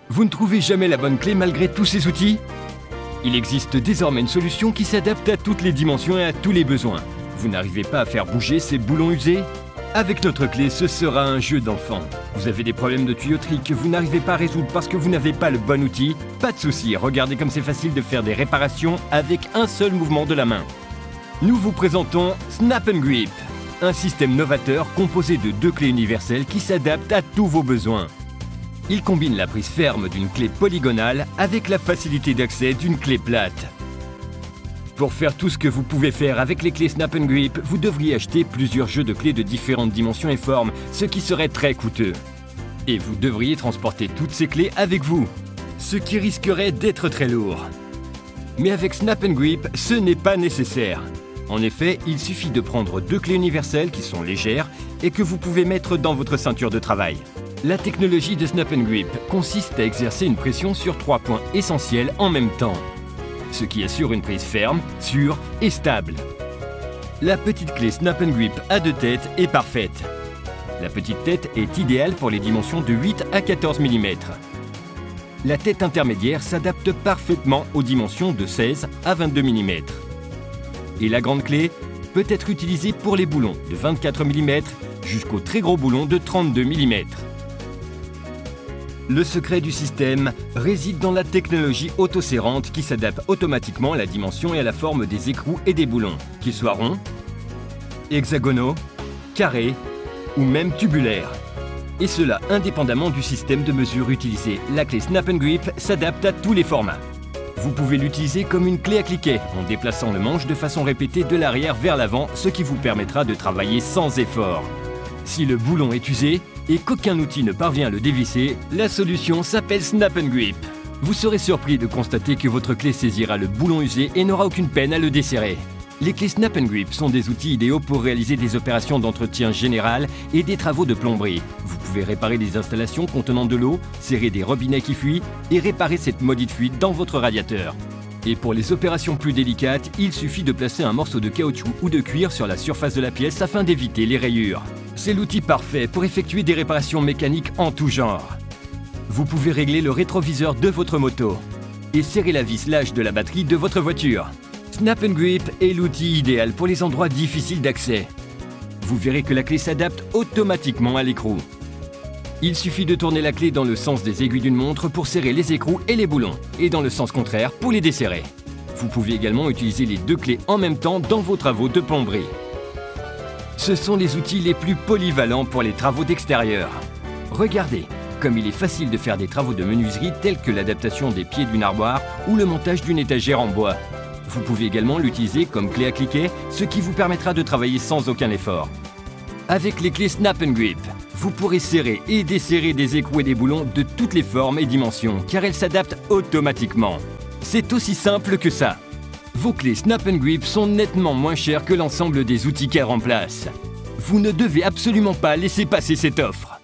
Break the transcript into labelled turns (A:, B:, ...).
A: Vous ne trouvez jamais la bonne clé malgré tous ces outils? Il existe désormais une solution qui s'adapte à toutes les dimensions et à tous les besoins. Vous n'arrivez pas à faire bouger ces boulons usés? Avec notre clé, ce sera un jeu d'enfant. Vous avez des problèmes de tuyauterie que vous n'arrivez pas à résoudre parce que vous n'avez pas le bon outil? Pas de souci, regardez comme c'est facile de faire des réparations avec un seul mouvement de la main. Nous vous présentons Snap & Grip, un système novateur composé de 2 clés universelles qui s'adaptent à tous vos besoins. Il combine la prise ferme d'une clé polygonale avec la facilité d'accès d'une clé plate. Pour faire tout ce que vous pouvez faire avec les clés Snap & Grip, vous devriez acheter plusieurs jeux de clés de différentes dimensions et formes, ce qui serait très coûteux. Et vous devriez transporter toutes ces clés avec vous, ce qui risquerait d'être très lourd. Mais avec Snap & Grip, ce n'est pas nécessaire. En effet, il suffit de prendre 2 clés universelles qui sont légères et que vous pouvez mettre dans votre ceinture de travail. La technologie de Snap & Grip consiste à exercer une pression sur 3 points essentiels en même temps, ce qui assure une prise ferme, sûre et stable. La petite clé Snap & Grip à 2 têtes est parfaite. La petite tête est idéale pour les dimensions de 8 à 14 mm. La tête intermédiaire s'adapte parfaitement aux dimensions de 16 à 22 mm. Et la grande clé peut être utilisée pour les boulons de 24 mm jusqu'aux très gros boulons de 32 mm. Le secret du système réside dans la technologie autoserrante qui s'adapte automatiquement à la dimension et à la forme des écrous et des boulons, qu'ils soient ronds, hexagonaux, carrés ou même tubulaires. Et cela indépendamment du système de mesure utilisé. La clé Snap & Grip s'adapte à tous les formats. Vous pouvez l'utiliser comme une clé à cliquet en déplaçant le manche de façon répétée de l'arrière vers l'avant, ce qui vous permettra de travailler sans effort. Si le boulon est usé et qu'aucun outil ne parvient à le dévisser, la solution s'appelle Snap & Grip. Vous serez surpris de constater que votre clé saisira le boulon usé et n'aura aucune peine à le desserrer. Les clés Snap & Grip sont des outils idéaux pour réaliser des opérations d'entretien général et des travaux de plomberie. Vous pouvez réparer des installations contenant de l'eau, serrer des robinets qui fuient et réparer cette maudite fuite dans votre radiateur. Et pour les opérations plus délicates, il suffit de placer un morceau de caoutchouc ou de cuir sur la surface de la pièce afin d'éviter les rayures. C'est l'outil parfait pour effectuer des réparations mécaniques en tout genre. Vous pouvez régler le rétroviseur de votre moto et serrer la vis lâche de la batterie de votre voiture. Snap & Grip est l'outil idéal pour les endroits difficiles d'accès. Vous verrez que la clé s'adapte automatiquement à l'écrou. Il suffit de tourner la clé dans le sens des aiguilles d'une montre pour serrer les écrous et les boulons, et dans le sens contraire pour les desserrer. Vous pouvez également utiliser les 2 clés en même temps dans vos travaux de plomberie. Ce sont les outils les plus polyvalents pour les travaux d'extérieur. Regardez, comme il est facile de faire des travaux de menuiserie tels que l'adaptation des pieds d'une armoire ou le montage d'une étagère en bois. Vous pouvez également l'utiliser comme clé à cliquet, ce qui vous permettra de travailler sans aucun effort. Avec les clés Snap & Grip, vous pourrez serrer et desserrer des écrous et des boulons de toutes les formes et dimensions, car elles s'adaptent automatiquement. C'est aussi simple que ça. Vos clés Snap & Grip sont nettement moins chères que l'ensemble des outils qu'elles remplacent. Vous ne devez absolument pas laisser passer cette offre.